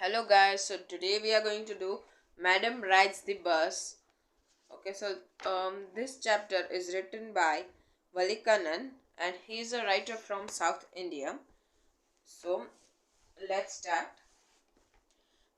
Hello guys, so today we are going to do Madam Rides the Bus. Okay, so this chapter is written by Valikanan and he is a writer from South India. So let's start.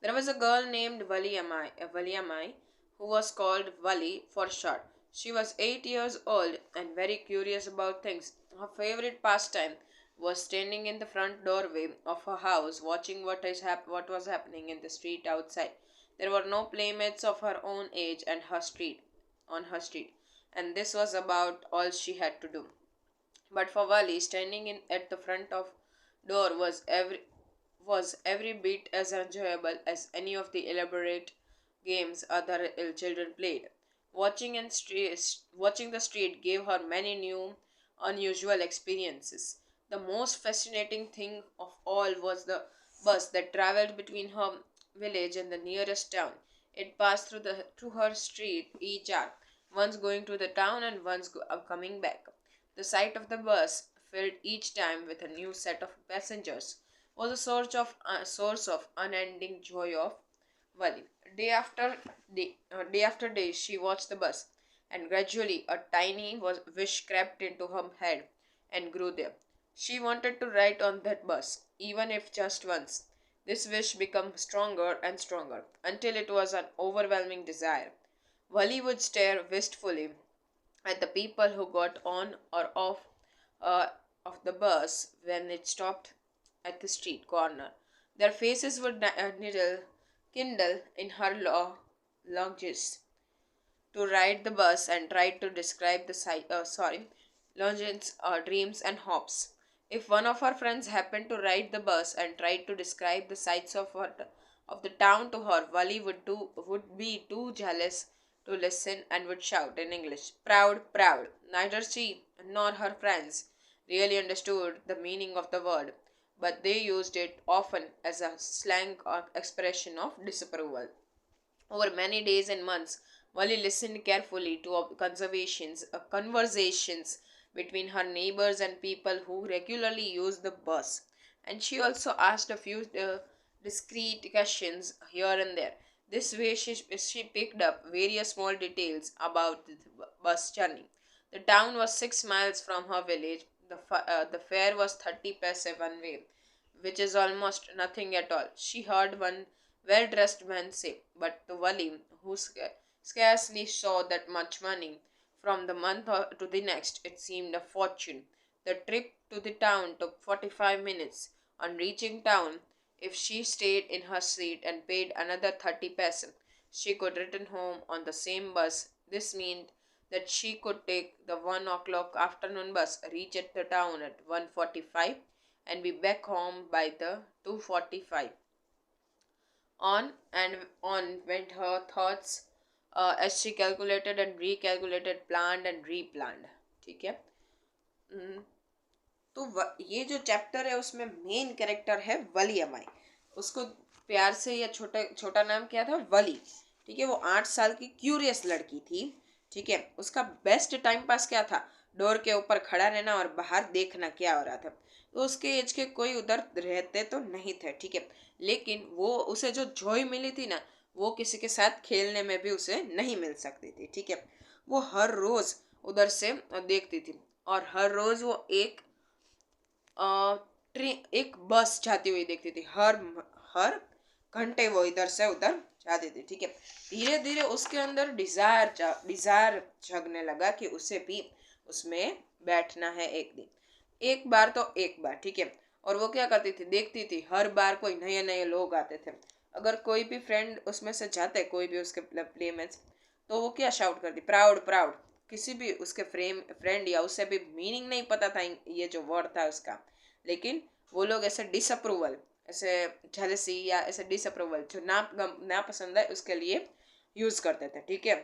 There was a girl named Valiamai who was called Vali for short. She was 8 years old and very curious about things. Her favorite pastime was standing in the front doorway of her house watching what was happening in the street outside. There were no playmates of her own age on her street, and this was about all she had to do. But for Wally, standing in at the front of door was every bit as enjoyable as any of the elaborate games other children played. Watching the street gave her many new, unusual experiences. The most fascinating thing of all was the bus that traveled between her village and the nearest town. It passed through her street each hour, once going to the town and once coming back. The sight of the bus, filled each time with a new set of passengers, was a source of unending joy of Wali. Day after day, she watched the bus, and gradually a tiny wish crept into her head and grew there. She wanted to ride on that bus, even if just once. This wish became stronger and stronger until it was an overwhelming desire. Wali would stare wistfully at the people who got on or off uh, of the bus when it stopped at the street corner. Their faces would kindle in her lunges to ride the bus and tried to describe Longines, dreams and hopes. If one of her friends happened to ride the bus and tried to describe the sights of the town to her, Wally would be too jealous to listen and would shout in English, "Proud, proud." Neither she nor her friends really understood the meaning of the word, but they used it often as a slang or expression of disapproval. Over many days and months, Wally listened carefully to conversations between her neighbors and people who regularly used the bus, and she also asked a few discreet questions here and there. This way, she picked up various small details about the bus journey. The town was 6 miles from her village. The fare was 30 paise one way, which is almost nothing at all. She heard one well dressed man say, but to Wali, who scarcely saw that much money, from the to the next, it seemed a fortune. The trip to the town took 45 minutes. On reaching town, if she stayed in her seat and paid another 30 paise, she could return home on the same bus. This meant that she could take the 1 o'clock afternoon bus, reach at the town at 1:45, and be back home by the 2:45. On and on went her thoughts as she calculated and recalculated, planned and replanned. ठीक है. हम्म, तो ये जो chapter है उसमें main character है वली अमाई. उसको प्यार से या छोटा छोटा नाम क्या था, वली. ठीक है, वो 8 साल की क्यूरियस लड़की थी. ठीक है, उसका बेस्ट टाइम पास क्या था, डोर के ऊपर खड़ा रहना और बाहर देखना क्या हो रहा था. तो उसके एज के कोई उधर रहते तो नहीं थे. ठीक है, लेकिन वो उसे जो जॉय मिली थी ना, वो किसी के साथ खेलने में भी उसे नहीं मिल सकती थी. ठीक है, वो हर रोज़ उधर से देखती थी और हर रोज़ वो ट्रेन एक बस जाती हुई देखती थी. हर हर घंटे वो इधर से उधर जाती थी. ठीक है, धीरे धीरे उसके अंदर डिजायर जगने लगा कि उसे भी उसमें बैठना है एक दिन. एक बार तो एक बार. ठीक है, और वो क्या करती थी, देखती थी हर बार कोई नए नए लोग आते थे. अगर कोई भी फ्रेंड उसमें से जाते, कोई भी उसके प्लेमेट्स, तो वो क्या शाउट करती, प्राउड प्राउड. किसी भी उसके फ्रेंड या उसे भी मीनिंग नहीं पता था ये जो वर्ड था उसका, लेकिन वो लोग ऐसे डिसअप्रूवल, ऐसे जेलसी या ऐसे डिसअप्रूवल जो ना पसंद है उसके लिए यूज़ करते थे. ठीक है,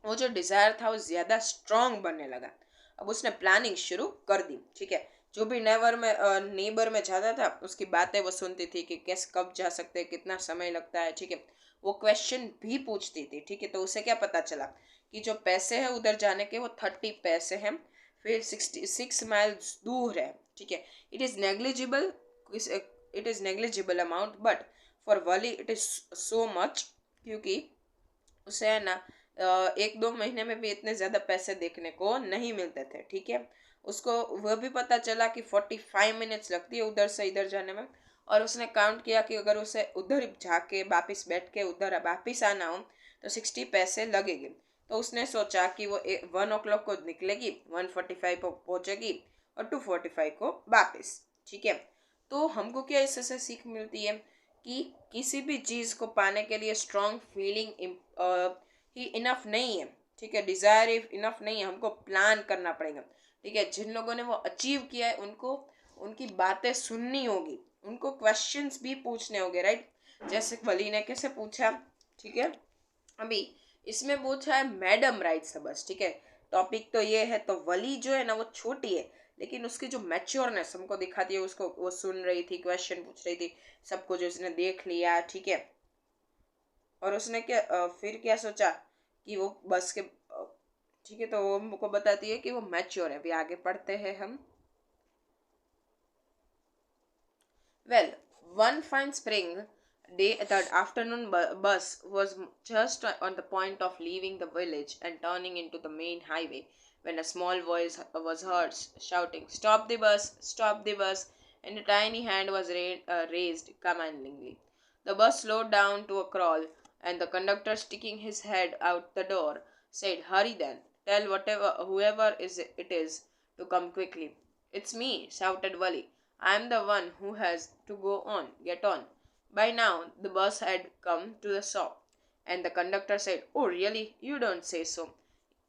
वो जो डिज़ायर था वो ज़्यादा स्ट्रॉन्ग बनने लगा. अब उसने प्लानिंग शुरू कर दी. ठीक है, जो भी नेबर में जाता था उसकी बातें वो सुनती थी कि कैसे कब जा सकते हैं, कितना समय लगता है. ठीक है, वो क्वेश्चन भी पूछती थी. ठीक है, तो उसे क्या पता चला कि जो पैसे हैं उधर जाने के वो 30 पैसे हैं, फिर 66 माइल्स दूर है. ठीक है, it is negligible, it is negligible amount, but for Wali it is so much, क्योंकि उसे है ना 1-2 महीने में भी इतने ज़्यादा पैसे देखने को नहीं मिलते थे, ठीक है। उसको वह भी पता चला कि 45 मिनट्स लगती है उधर से इधर जाने में, और उसने काउंट किया कि अगर उसे उधर जाके वापिस बैठ के उधर वापिस आना हो तो 60 पैसे लगेंगे। तो उसने सोचा कि वो 1 o'clock को निकलेगी, 1:45 को पहुंचेगी और 2:45 को वापिस, ठीक है। तो हमको क्या इससे सीख मिलती है कि किसी भी चीज़ को पाने के लिए स्ट्रॉन्ग फीलिंग ही इनफ नहीं है, ठीक है। डिज़ायर इनफ नहीं है, हमको प्लान करना पड़ेगा, ठीक है। जिन लोगों ने वो अचीव किया है उनको उनकी बातें सुननी होगी, उनको क्वेश्चंस भी पूछने होंगे, राइट। जैसे वली ने कैसे पूछा, ठीक है। अभी इसमें पूछा है मैडम राइट्स बस, ठीक है। टॉपिक तो ये है, तो वली जो है ना वो छोटी है, लेकिन उसकी जो मैच्योरनेस हमको दिखाती है, उसको वो सुन रही थी, क्वेश्चन पूछ रही थी, सब कुछ उसने देख लिया, ठीक है। और उसने क्या फिर क्या सोचा कि वो बस के ठीक है, तो वो हमको बताती है कि वो मैच्योर है। अभी आगे पढ़ते हैं हम। Well, one fine spring day, the afternoon bus was just on the point of leaving the village and turning into the main highway when a small voice was heard shouting, "Stop the bus! Stop the bus!" and a tiny hand was raised commandingly. The bus slowed down to a crawl, and the conductor, sticking his head out the door, said, "Hurry then! Tell whoever it is to come quickly." "It's me!" shouted Wally. "I'm the one who has to go on. Get on." By now, the bus had come to the stop, and the conductor said, "Oh, really? You don't say so."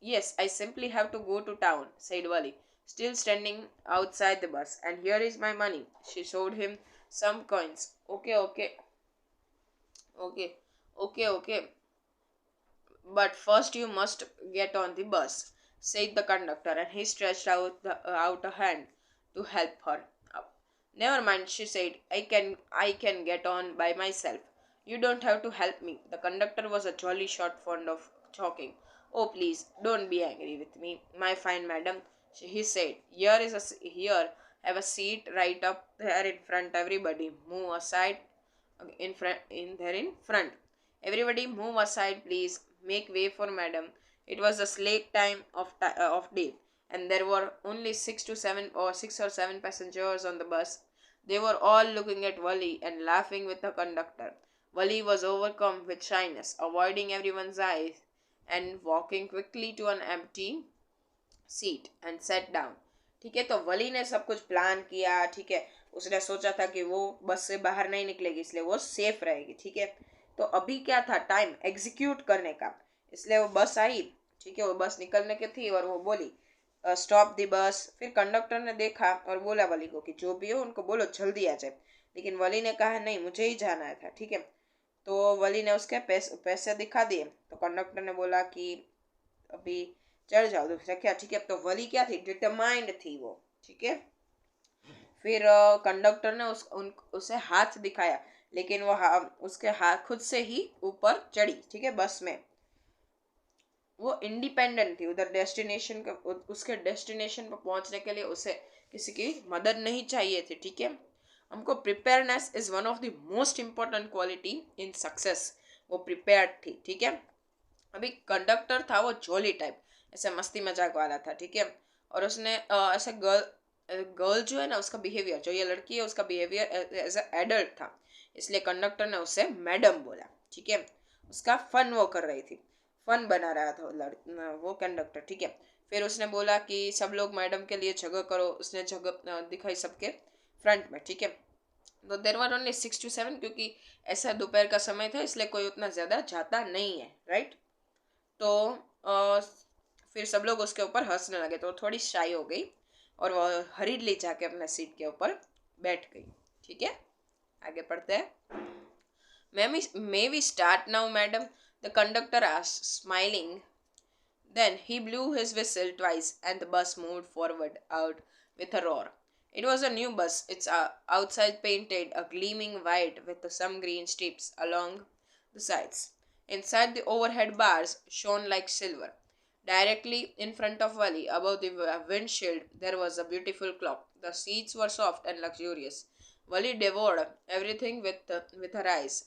"Yes, I simply have to go to town," said Wally, still standing outside the bus. "And here is my money." She showed him some coins. Okay, okay. "But first you must get on the bus," said the conductor, and he stretched out a hand to help her up. "Never mind," she said. I can get on by myself. You don't have to help me." The conductor was a jolly short fond of talking. "Oh, please, don't be angry with me, my fine madam," he said. Here, have a seat right up there in front. Everybody, move aside in front. Everybody move aside, please. Make way for madam." It was the slack time of day, and there were only 6 or 7 passengers on the bus. They were all looking at Wally and laughing with the conductor. Wally was overcome with shyness, avoiding everyone's eyes and walking quickly to an empty seat and set down, ठीक है। तो वली ने सब कुछ plan किया, ठीक है। उसने सोचा था कि वो बस से बाहर नहीं निकलेगी, इसलिए वो सेफ रहेगी, ठीक है। तो अभी क्या था, टाइम एग्जीक्यूट करने का, इसलिए वो बस आई, ठीक है। वो बस निकलने की थी और वो बोली, "स्टॉप द बस." फिर कंडक्टर ने देखा और बोला वली को कि जो भी हो उनको बोलो जल्दी आ जाए, लेकिन वली ने कहा नहीं, मुझे ही जाना था, ठीक है। तो वली ने उसके पैसे दिखा दिए, तो कंडक्टर ने बोला कि अभी चढ़ जाओ दूसरा क्या, ठीक है। तो वली क्या थी, डिटरमाइंड थी वो, ठीक है। फिर कंडक्टर ने उसे हाथ दिखाया, लेकिन वो उसके हाथ खुद से ही ऊपर चढ़ी, ठीक है, बस में। वो इंडिपेंडेंट थी, उधर डेस्टिनेशन का उसके डेस्टिनेशन पर पहुंचने के लिए उसे किसी की मदद नहीं चाहिए थी, ठीक है। हमको preparedness is one of the most important quality in success. वो प्रिपेयर्ड थी, ठीक है। अभी कंडक्टर था वो जॉली टाइप, ऐसे मस्ती मजाक वाला था, ठीक है। और उसने ऐसे गर्ल जो है ना, उसका बिहेवियर, जो ये लड़की है उसका बिहेवियर एज ए एडल्ट था, इसलिए कंडक्टर ने उसे मैडम बोला, ठीक है। उसका फन वो कर रही थी, फन बना रहा था वो कंडक्टर, ठीक है। फिर उसने बोला कि सब लोग मैडम के लिए जगह करो, उसने जगह दिखाई सबके फ्रंट में, ठीक है। तो देर वर ओनली 6 to 7, क्योंकि ऐसा दोपहर का समय था, इसलिए कोई उतना ज़्यादा जाता नहीं है, राइट। तो फिर सब लोग उसके ऊपर हंसने लगे, तो थोड़ी शाई हो गई और वो हरीडली जाके अपने सीट के ऊपर बैठ गई, ठीक है। आगे पढ़ते हैं। May we start now, madam?" the conductor asked, smiling. Then he blew his whistle twice, and the bus moved forward out with a roar. It was a new bus, its outside painted a gleaming white with some green strips along the sides. Inside, the overhead bars shone like silver. Directly in front of Wally, above the windshield, there was a beautiful clock. The seats were soft and luxurious, Wally devoured everything with her eyes.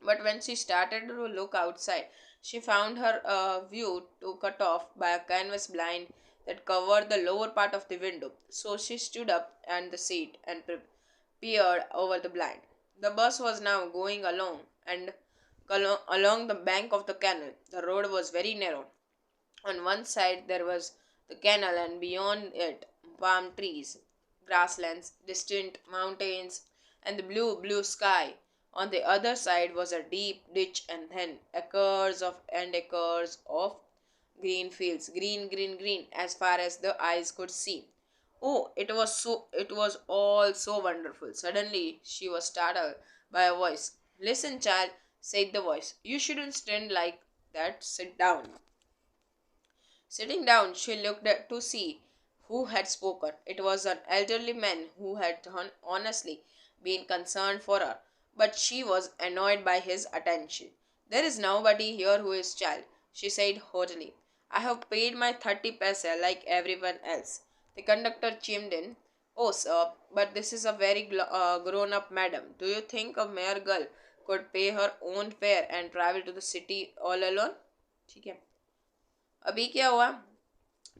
But when she started to look outside, she found her view to cut off by a canvas blind that covered the lower part of the window. So she stood up on the seat and peered over the blind. The bus was now going along the bank of the canal. The road was very narrow. On one side there was the canal, and beyond it palm trees, grasslands, distant mountains, and the blue sky. On the other side was a deep ditch, and then acres of green fields, green, as far as the eyes could see. Oh, it was all so wonderful. Suddenly she was startled by a voice. Listen, child, said the voice. You shouldn't stand like that. Sit down. Sitting down, she looked to see who had spoken. It was an elderly man who had honestly been concerned for her, but she was annoyed by his attention. There is nobody here who is child, she said haughtily. I have paid my 30 paise like everyone else. The conductor chimed in. Oh, sir, but this is a very grown up madam. Do you think a mere girl could pay her own fare and travel to the city all alone? ठीक है. अभी क्या हुआ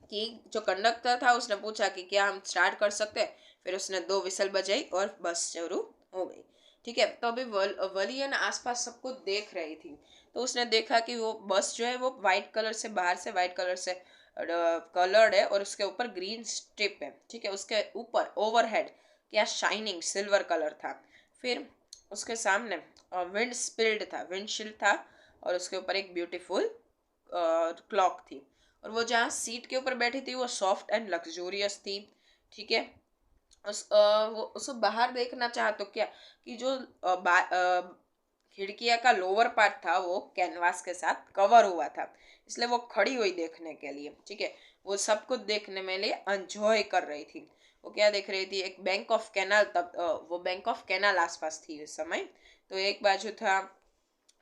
कि जो conductor था उसने पूछा कि क्या हम स्टार्ट कर सकते हैं। फिर उसने दो विसल बजाई और बस शुरू हो गई। ठीक है, तो अभी वली है ना आसपास सबको देख रही थी। तो उसने देखा कि वो बस जो है वो वाइट कलर से बाहर से वाइट कलर से कलर्ड है और उसके ऊपर ग्रीन स्ट्रिप है। ठीक है, उसके ऊपर ओवरहेड क्या शाइनिंग सिल्वर कलर था। फिर उसके सामने विंडशील्ड था और उसके ऊपर एक ब्यूटीफुल क्लॉक थी। और वो जहाँ सीट के ऊपर बैठी थी वो सॉफ्ट एंड लग्जूरियस थी। ठीक है, वो उसको बाहर देखना चाहा तो क्या कि जो खिड़कियाँ का लोअर पार्ट था वो कैनवास के साथ कवर हुआ था, इसलिए वो खड़ी हुई देखने के लिए। ठीक है, वो सब कुछ देखने में लिए एंजॉय कर रही थी। वो क्या देख रही थी, एक बैंक ऑफ कैनाल, तब वो बैंक ऑफ कैनाल आसपास थी उस समय। तो एक बाजू था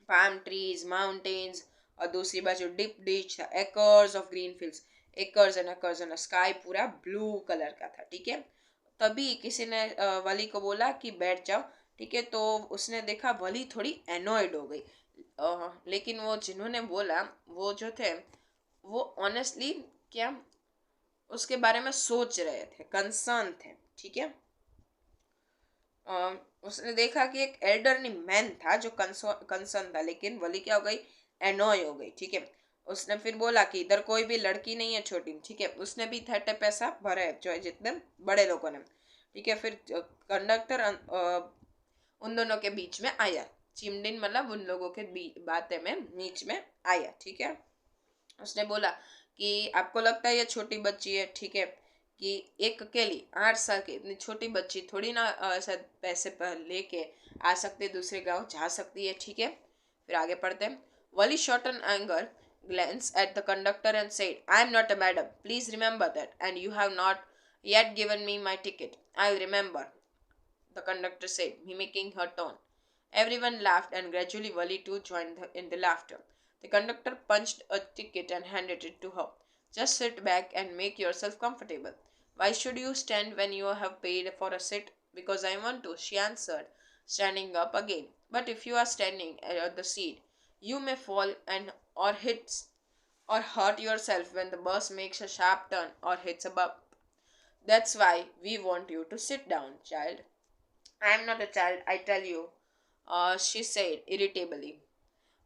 palm trees, mountains, और दूसरी बाजू डिप डिच था, acres of green fields, acres and sky पूरा ब्लू कलर का था। ठीक है, तभी किसी ने वली को बोला कि बैठ जाओ। ठीक है, तो उसने देखा वली थोड़ी एनॉयड हो गई। लेकिन वो जिन्होंने बोला वो जो थे वो ऑनेस्टली क्या उसके बारे में सोच रहे थे, कंसर्न थे। ठीक है, उसने देखा कि एक एल्डरली मैन था जो कंसर्न था, लेकिन वली क्या हो गई, एनॉय हो गई। ठीक है, उसने फिर बोला कि इधर कोई भी लड़की नहीं है छोटी। ठीक है, उसने भी 30 पैसा भरे जो है जितने बड़े लोगों ने। ठीक है, फिर कंडक्टर उन दोनों के बीच में आया। चिमडिन मतलब उन लोगों के बातें में बीच में आया। ठीक है, उसने बोला कि आपको लगता है ये छोटी बच्ची है। ठीक है, कि एक अकेली 8 साल की इतनी छोटी बच्ची थोड़ी ना ऐसा पैसे पर लेके आ सकती है, दूसरे गांव जा सकती है। ठीक है, फिर आगे पढ़ते हैं। वली shot an anger glance at the conductor and said, I am not a madam. Please remember that. And you have not yet given me my ticket. I'll remember, the conductor said, mimicking her tone. Everyone laughed, and gradually Wali too joined in the laughter. The conductor punched a ticket and handed it to her. Just sit back and make yourself comfortable. Why should you stand when you have paid for a seat? Because I want to, she answered, standing up again. But if you are standing at the seat, you may fall and or hurt yourself when the bus makes a sharp turn or hits a bump. That's why we want you to sit down, child. I am not a child, I tell you, she said irritably.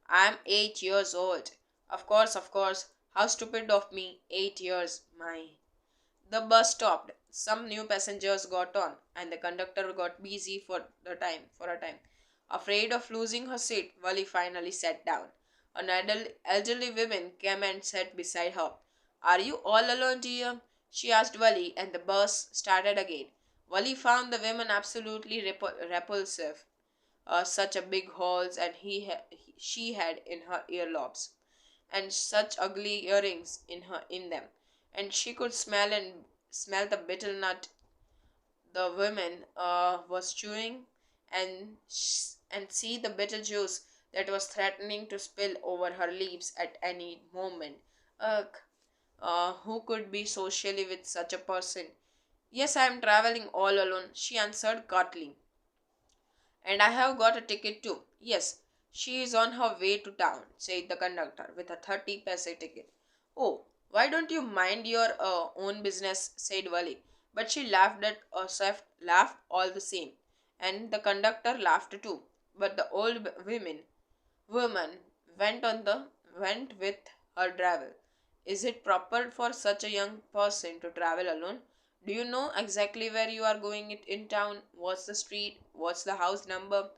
I am 8 years old. Of course. How stupid of me. 8 years, my. The bus stopped. Some new passengers got on, and the conductor got busy for a time. Afraid of losing her seat, Wally finally sat down. An elderly woman came and sat beside her. Are you all alone, dear? She asked Wally, and the bus started again. Wally found the woman absolutely repulsive. Such a big holes, and she had in her earlobes, and such ugly earrings in them, and she could smell the betel nut the woman was chewing, and see the bitter juice that was threatening to spill over her lips at any moment. Ugh, who could be socially with such a person? Yes, I am traveling all alone, she answered curtly. And I have got a ticket too. Yes, she is on her way to town, said the conductor with a 30 paise ticket. Oh, why don't you mind your own business, said Wali. But she laughed at herself, laughed all the same. And the conductor laughed too. But the old woman went with her driver. Is it proper for such a young person to travel alone? Do you know exactly where you are going in town? What's the street? What's the house number?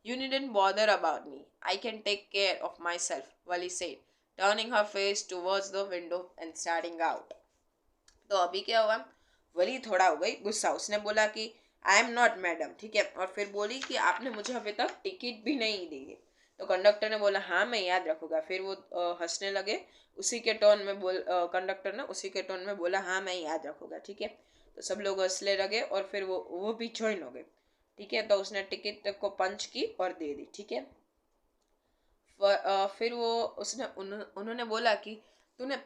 You needn't bother about me. I can take care of myself, Wali said, turning her face towards the window and starting out. तो अभी क्या हुआ, वली थोड़ा हो गई गुस्सा. उसने बोला कि आई एम नॉट मैडम, ठीक है, और फिर बोली कि आपने मुझे अभी तक टिकट भी नहीं दी है. तो कंडक्टर ने बोला हाँ मैं याद रखूंगा. फिर वो हंसने लगे. उसी के टोन में कंडक्टर ने उसी के टोन में बोला हाँ मैं याद रखूंगा, ठीक है. तो सब लोग हंसने लगे और फिर वो भी ज्वाइन हो गए. ठीक है, तो उसने टिकट को पंच की और दे दी. ठीक है. फिर वो उन्होंने बोला कि तुमने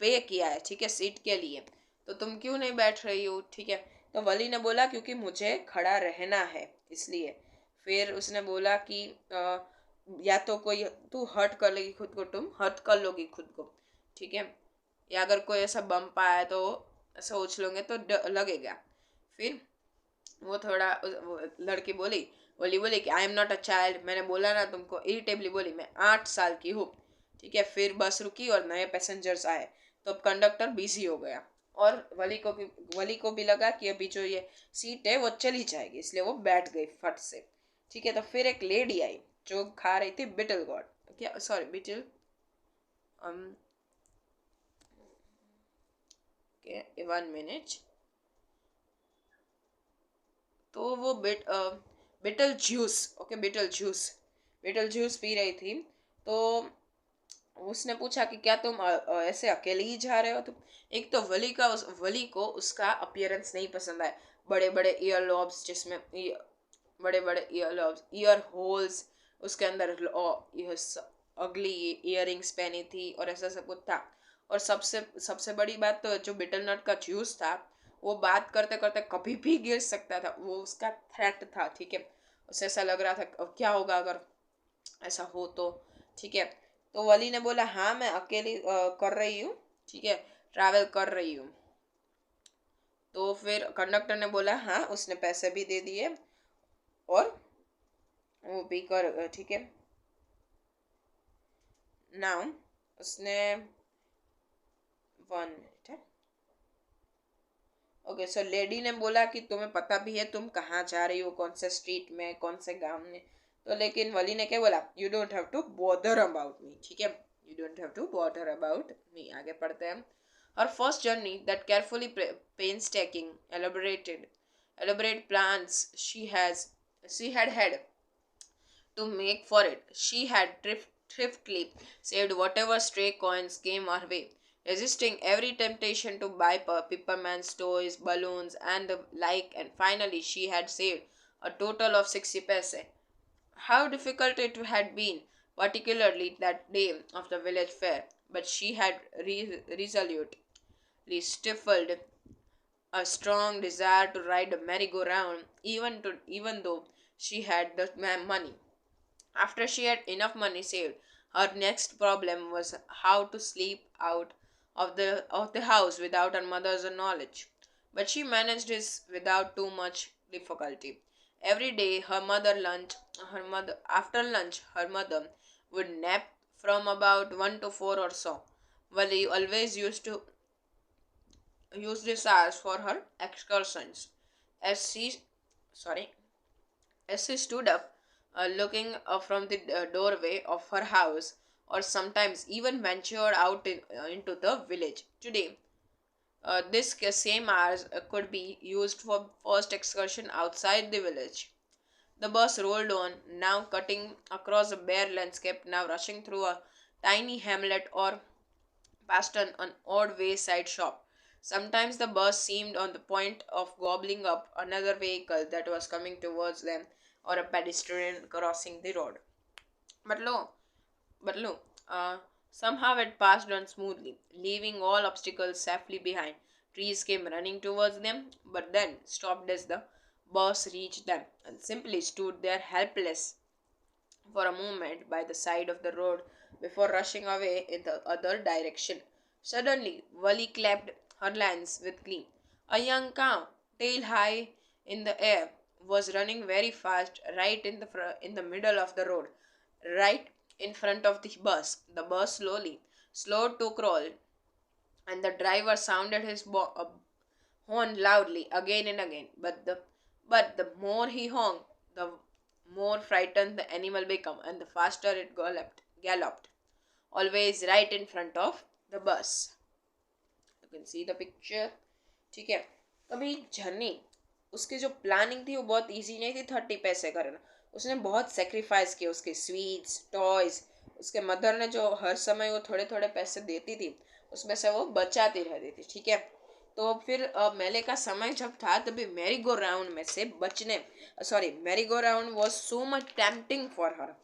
पे किया है, ठीक है, सीट के लिए, तो तुम क्यों नहीं बैठ रही हो, ठीक है. तो वली ने बोला क्योंकि मुझे खड़ा रहना है इसलिए. फिर उसने बोला कि या तो कोई तू हर्ट कर लेगी खुद को, तुम हर्ट कर लोगी खुद को, ठीक है, या अगर कोई ऐसा बम पाया तो ऐसा उछलोगे तो लगेगा. फिर वो थोड़ा वो लड़की बोली, बोली बोली कि I am not a child. मैंने बोला ना तुमको, इरिटेबली बोली मैं 8 साल की हूँ. ठीक है. फिर बस रुकी और नए पैसेंजर्स आए. तो अब कंडक्टर बिजी हो गया और वली को भी लगा कि अभी जो ये सीट है वो चली जाएगी, इसलिए वो बैठ गई फट से. ठीक है. तो फिर एक लेडी आई जो खा रही थी बिटल गॉड, क्या सॉरी बिटल, ओके 1 मिनट. तो वो bitter juice, okay bitter juice पी रही थी. तो उसने पूछा कि क्या तुम ऐसे अकेले ही जा रहे हो. तो एक तो वली को उसका अपीयरेंस नहीं पसंद आया. बड़े बड़े ईयर लॉब्स, जिसमें बड़े बड़े ईयर लॉब्स, ईयर होल्स, उसके अंदर अगली इयरिंग्स पहनी थी और ऐसा सब कुछ था. और सबसे सबसे बड़ी बात तो जो बिटल नट का जूस था, वो बात करते करते कभी भी गिर सकता था. वो उसका थ्रेट था. ठीक है. उसे ऐसा लग रहा था अब क्या होगा अगर ऐसा हो तो. ठीक है. तो वली ने बोला हाँ मैं अकेली कर रही हूँ, ठीक है, ट्रैवल कर रही हूँ. तो फिर कंडक्टर ने बोला हाँ, उसने पैसे भी दे दिए और वो भी कर, ठीक है. नाउ उसने 1 मिनट है. ओके. सो लेडी ने बोला कि तुम्हें पता भी है तुम कहाँ जा रही हो, कौन से स्ट्रीट में, कौन से गांव में. तो लेकिन वली ने क्या बोला, you don't have to bother about me, ठीक है, you don't have to bother about me. आगे पढ़ते हैं. Her first journey that carefully painstaking elaborate plans she had to make for it. She had thriftily saved whatever stray coins came her way, resisting every temptation to buy peppermints, toys, balloons, and the like, and finally she had saved a total of 60 paise. How difficult it had been, particularly that day of the village fair, but she had resolutely stifled a strong desire to ride a merry-go-round, even though she had the money. After she had enough money saved, her next problem was how to sleep out of the house without her mother's knowledge. But she managed this without too much difficulty. Every day her mother after lunch her mother would nap from about 1 to 4 or so. Wali always use this hours for her excursions. As she sorry as she stood up, looking from the doorway of her house, or sometimes even ventured out into the village. Today, this same hours could be used for first excursion outside the village. The bus rolled on, now cutting across a bare landscape, now rushing through a tiny hamlet or past an odd wayside shop. Sometimes the bus seemed on the point of gobbling up another vehicle that was coming towards them, or a pedestrian crossing the road. But lo, but lo, somehow it passed on smoothly, leaving all obstacles safely behind. Trees came running towards them, but then stopped as the bus reached them and simply stood there helpless for a moment by the side of the road before rushing away in the other direction. Suddenly, Wally clapped her hands with glee. A young cow, tail high in the air, was running very fast right in the middle of the road, right in front of the bus. The bus slowed to crawl, and the driver sounded his horn loudly again and again. But the more he honked, the more frightened the animal became, and the faster it galloped, always right in front of the bus. You can see the picture. ठीक है. कभी journey उसकी जो planning थी वो बहुत easy नहीं थी 30 पैसे करना. उसने बहुत सेक्रीफाइस किए. उसके स्वीट्स टॉयज, उसके मदर ने जो हर समय वो थोड़े थोड़े पैसे देती थी उसमें से वो बचाती रहती थी. ठीक है. तो फिर मेले का समय जब था तभी मैरी गो राउंड में से बचने, sorry, merry go round was so much tempting for her.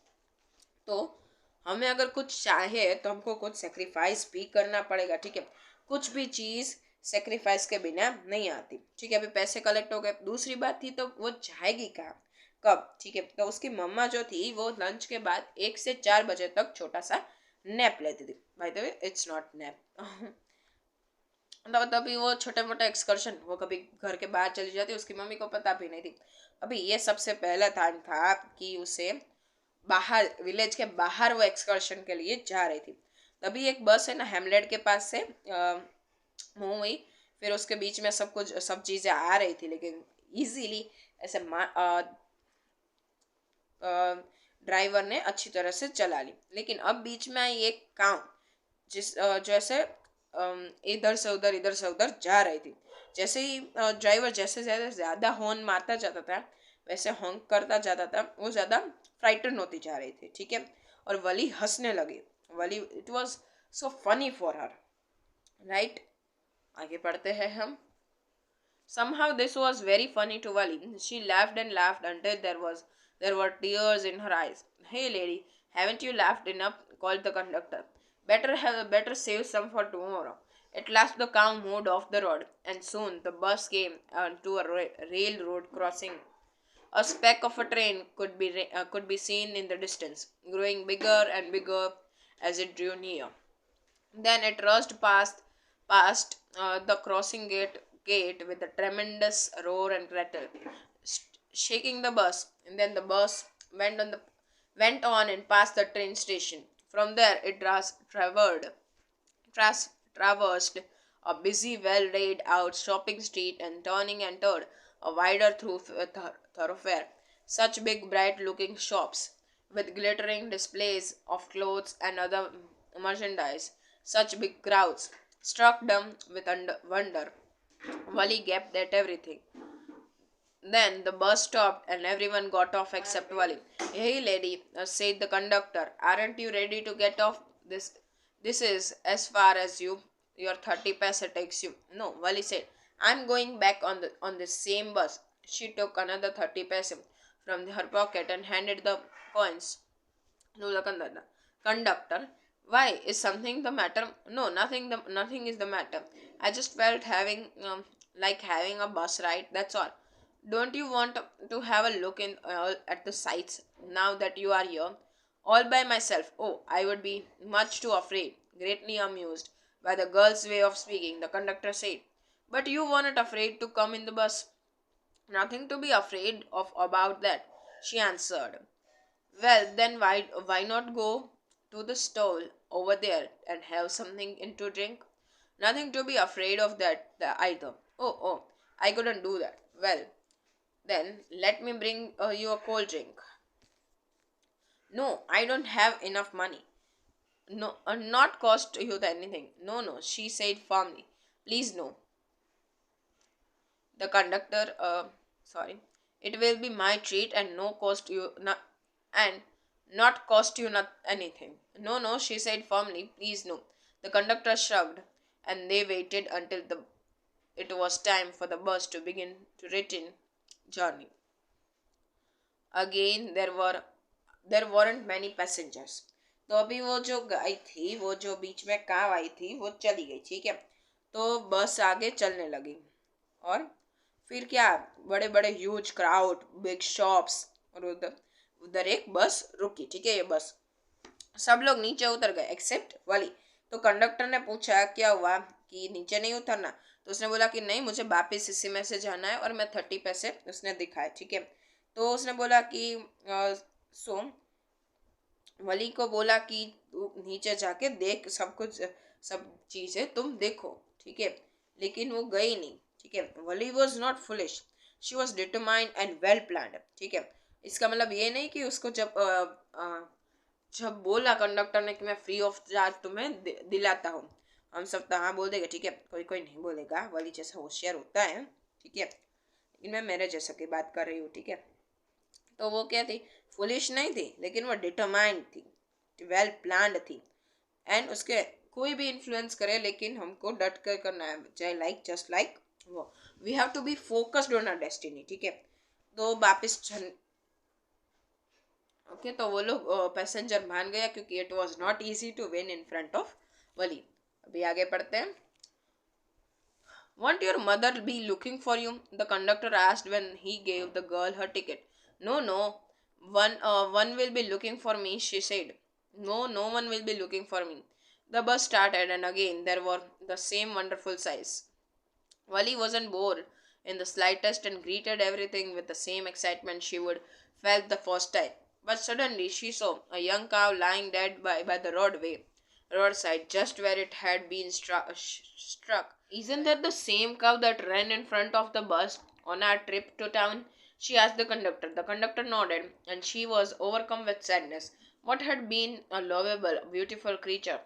तो हमें अगर कुछ चाहे तो हमको कुछ सेक्रीफाइस भी करना पड़ेगा. ठीक है. कुछ भी चीज़ सेक्रीफाइस के बिना नहीं आती. ठीक है. अभी पैसे कलेक्ट हो गए. दूसरी बात थी तो वो जाएगी कहाँ, कब. ठीक है. तो उसकी मम्मा जो थी वो लंच के बाद 1 से 4 बजे तक छोटा सा नैप लेती थी. By the way it's not nap. तभी वो छोटे मोटे एक्सकर्शन, वो कभी घर के बाहर चली जाती, उसकी मम्मी को पता भी नहीं थी. अभी ये सबसे पहला टाइम था कि उसे बाहर, विलेज के बाहर वो एक्सकर्शन के लिए जा रही थी. तभी एक बस है ना हेमलेट के पास से मूव हुई. फिर उसके बीच में सब चीज़ें आ रही थी, लेकिन इजीली ऐसे ड्राइवर ने अच्छी तरह से चला ली. लेकिन अब बीच में आई एक काऊ जैसे इधर से उधर जा रही थी. जैसे ही ड्राइवर जैसे ज़्यादा हॉर्न मारता जाता था वैसे हॉन्क करता जाता था, वो ज़्यादा फ्राइटन होती जा रही थी. ठीक है. और वली हंसने लगी. Wali, it was so funny for her. Right. आगे पढ़ते हैं हम. Somehow this was very funny to Wally. She laughed and laughed until there were tears in her eyes. Hey lady, haven't you laughed enough? Called the conductor. Better save some for tomorrow. At last the cow moved off the road, and soon the bus came to a railroad crossing. A speck of a train could be seen in the distance, growing bigger and bigger as it drew near. Then it rushed past the crossing gate with a tremendous roar and rattle, shaking the bus. And then the bus went on and past the train station. From there, it traversed a busy, well laid out shopping street and turning entered a wider thoroughfare. Such big, bright looking shops with glittering displays of clothes and other merchandise. Such big crowds struck them with wonder. Wally gaped at everything. Then the bus stopped and everyone got off except Wally. Hey lady, said the conductor, aren't you ready to get off? This is as far as your 30 paise takes you. No, Wally said. I'm going back on the same bus. She took another 30 paise from her pocket and handed the coins to the conductor. Why? Is something the matter? No, nothing is the matter. I just felt like having a bus ride. That's all. Don't you want to have a look at the sights now that you are here? All by myself. Oh, I would be much too afraid. Greatly amused by the girl's way of speaking, the conductor said. But you weren't afraid to come in the bus. Nothing to be afraid of about that, she answered. Well, then why not go to the stall over there and have something in to drink? Nothing to be afraid of that either. Oh, I couldn't do that. Well, then let me bring you a cold drink. No, I don't have enough money. No, not cost you anything. No, she said firmly. Please no. The conductor, sorry, it will be my treat and no cost you not and not cost you not anything. No, she said firmly. Please no. The conductor shrugged, and they waited until it was time for the bus to begin to return journey. Again, there weren't many passengers. तो अभी वो जो गाय थी, वो जो बीच में काव आई थी, वो चली गई. ठीक है. तो बस आगे चलने लगी। और फिर क्या, बड़े बड़े ह्यूज क्राउड, बिग शॉप्स, और उधर उधर एक बस रुकी। ठीक है, ये बस, सब लोग नीचे उतर गए एक्सेप्ट वली। तो कंडक्टर ने पूछा क्या हुआ, कि नीचे नहीं उतरना। तो उसने बोला कि नहीं, मुझे वापिस इसी में से जाना है, और मैं 30 पैसे उसने दिखाए। ठीक है, तो उसने बोला कि सो वली को बोला कि तू नीचे जाके देख, सब कुछ, सब चीजें तुम देखो। ठीक है, लेकिन वो गई नहीं। ठीक है, Wali was not foolish, she was determined and well planned. ठीक है, इसका मतलब ये नहीं कि उसको जब बोला कंडक्टर ने कि मैं फ्री ऑफ चार्ज तुम्हें दिलाता हूँ, हम सब तो हाँ बोल देंगे। ठीक है, कोई कोई नहीं बोलेगा, वली जैसा होशियार होता है। ठीक है, लेकिन मैं मेरे जैसा की बात कर रही हूँ। ठीक है, तो वो क्या थी, फुलिश नहीं थी, लेकिन वो डिटरमाइंड थी, वेल प्लान्ड थी। एंड उसके कोई भी इन्फ्लुएंस करे, लेकिन हमको डट कर करना है, चाहे लाइक जस्ट लाइक वो, we have to be focused on our destiny. ठीक है, तो वापिस ओके, तो वो लोग पैसेंजर मान गया, क्योंकि it was not easy to win in front of Wali. अभी आगे पढ़ते हैं। Won't your mother be looking for you? The conductor asked when he gave the girl her ticket. No, no, one will be looking for me, she said. No, no one will be looking for me. The bus started, and again there were the same wonderful sights. Wally wasn't bored in the slightest and greeted everything with the same excitement she would felt the first time. But suddenly she saw a young cow lying dead by the roadside, just where it had been struck. Isn't that the same cow that ran in front of the bus on our trip to town? She asked the conductor. The conductor nodded, and she was overcome with sadness. What had been a lovable, beautiful creature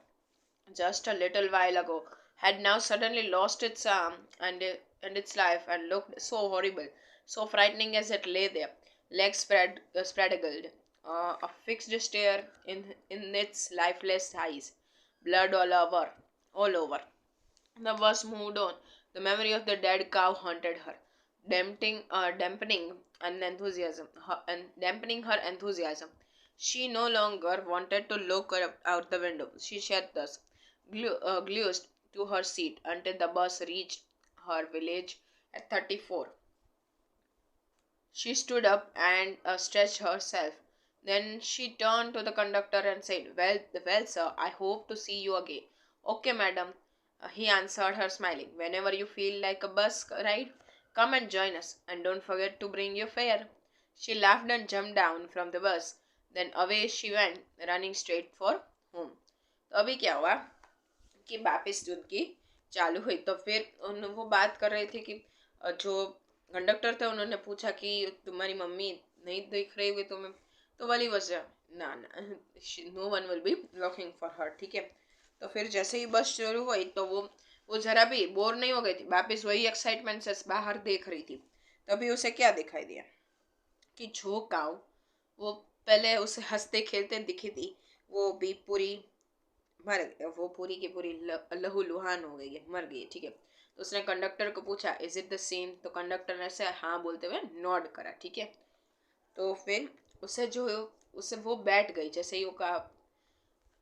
just a little while ago had now suddenly lost its arm and its life, and looked so horrible, so frightening as it lay there, legs spread eagled, a fixed stare in its lifeless eyes, blood all over. The bus moved on. The memory of the dead cow haunted her, dampening her enthusiasm. She no longer wanted to look out the window. She sat thus, glued to her seat until the bus reached her village at 34. She stood up and stretched herself. Then she turned to the conductor and said, well, sir, I hope to see you again. Okay, madam, he answered her, smiling. Whenever you feel like a bus ride, come and join us, and don't forget to bring your fare. She laughed and jumped down from the bus. Then away she went, running straight for home. तो अभी क्या हुआ कि वापिस उनकी चालू हुई। तो फिर वो बात कर रहे थे कि जो कंडक्टर थे उन्होंने पूछा कि तुम्हारी मम्मी नहीं दिख रही हुई तुम्हें, तो वाली वजह, ना ना, no one will be looking for her. ठीक है, तो फिर जैसे ही बस शुरू हुई तो वो जरा भी बोर नहीं हो गई थी, वापिस वही एक्साइटमेंट से बाहर देख रही थी। तभी उसे क्या दिखाई दिया कि जो काऊ वो पहले उसे हंसते खेलते दिखी थी, वो भी पूरी वो पूरी की पूरी लहूलुहान हो गई है, मर गई है। ठीक है, तो उसने कंडक्टर को पूछा इज इट द सेम, तो कंडक्टर ने से हाँ बोलते हुए नॉड करा। ठीक है, तो फिर उसे वो बैठ गई, जैसे ही वो कहा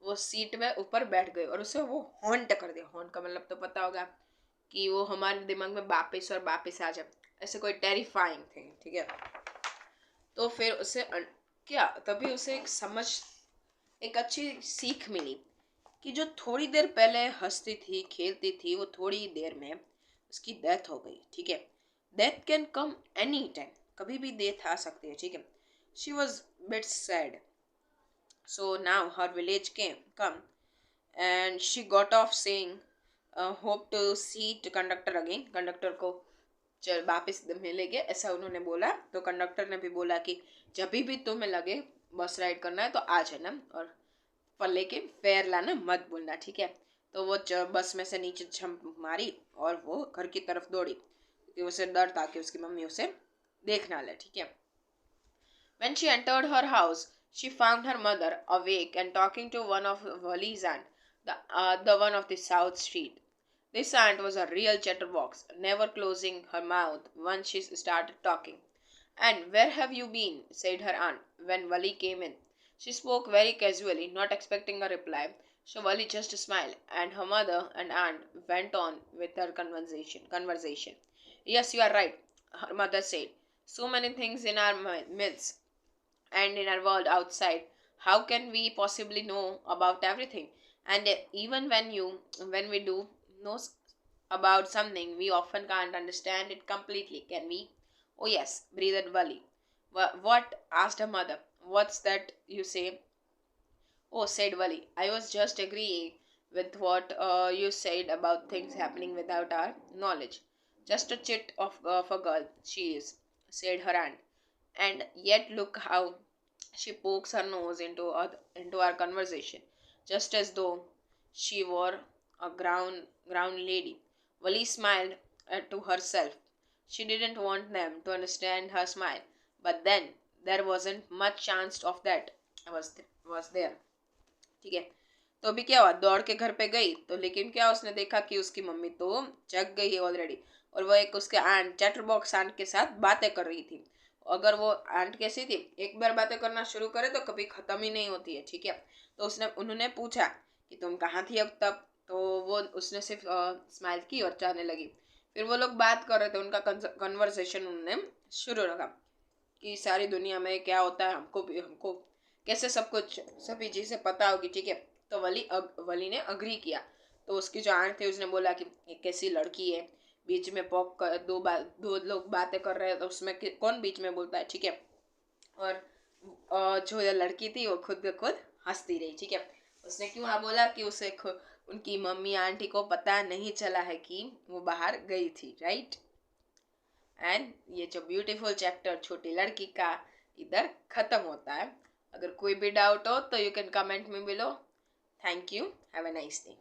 वो सीट में ऊपर बैठ गई, और उसे वो हॉन्ट कर दिया। हॉन्ट का मतलब तो पता होगा कि वो हमारे दिमाग में वापिस और वापिस आ जाए, ऐसे कोई टेरिफाइंग थिंग। ठीक है, तो फिर क्या तभी उसे एक अच्छी सीख मिली कि जो थोड़ी देर पहले हंसती थी खेलती थी, वो थोड़ी देर में उसकी डेथ हो गई। ठीक है, death can come any time, कभी भी डेथ आ सकती है। ठीक है, she was bit sad, so now her village come and she got off saying hope to see to conductor again. Conductor को चल वापस मिलेंगे ऐसा उन्होंने बोला। तो कंडक्टर ने भी बोला कि जब भी तुम्हें लगे बस राइड करना है तो आ जाना, और पर लेकिन फेयर लाना मत भूलना। ठीक है, तो वो बस में से नीचे झंप मारी और वो घर की तरफ दौड़ी, क्योंकि उसे डर था कि उसकी मम्मी उसे देख ना ले। ठीक है, when she entered her house, she found her mother awake and talking to one of Wali's aunt, the one of the South Street. This aunt was a real chatterbox, never closing her mouth once she started talking. And where have you been? Said her aunt when Wali came in. She spoke very casually, not expecting a reply. So Wali just smiled, and her mother and aunt went on with their conversation. Yes, you are right, her mother said. So many things in our midst and in our world outside. How can we possibly know about everything? And even when we do know about something, we often can't understand it completely, can we? Oh yes, breathed Wali. What? Asked her mother. What's that you say? Oh, said Wali. I was just agreeing with what you said about things happening without our knowledge. Just a chit of a girl, she is, said her aunt. And yet look how she pokes her nose into our conversation, just as though she were a ground lady. Wali smiled to herself. She didn't want them to understand her smile, but then there wasn't much chance of that. Was there? ठीक है. तो अभी क्या हुआ, दौड़ के घर पे गई तो लेकिन क्या उसने देखा कि उसकी मम्मी तो जग गई है ऑलरेडी, और वो एक उसके आंट चैटर बॉक्स आंट के साथ बातें कर रही थी. अगर वो आंट कैसी थी, एक बार बातें करना शुरू करे तो कभी खत्म ही नहीं होती है. ठीक है. तो उसने उन्होंने पूछा कि तुम कहाँ थी अब तक. तो वो उसने सिर्फ स्माइल की और जाने लगी. फिर वो लोग बात कर रहे थे, उनका कन्वर्सेशन उन्होंने शुरू रखा कि सारी दुनिया में क्या होता है, हमको कैसे सब कुछ सभी चीज़ें पता होगी. ठीक है. तो वली ने अग्री किया. तो उसकी जो आंट थी उसने बोला कि ये कैसी लड़की है, बीच में पॉक कर दो लोग बातें कर रहे हैं तो उसमें कौन बीच में बोलता है. ठीक है. और जो ये लड़की थी वो खुद ब खुद हंसती रही. ठीक है. उसने क्यों बोला कि उनकी मम्मी आंटी को पता नहीं चला है कि वो बाहर गई थी. राइट. एंड ये जो ब्यूटीफुल चैप्टर छोटी लड़की का इधर खत्म होता है. अगर कोई भी डाउट हो तो यू कैन कमेंट में below. Thank you. Have a nice day.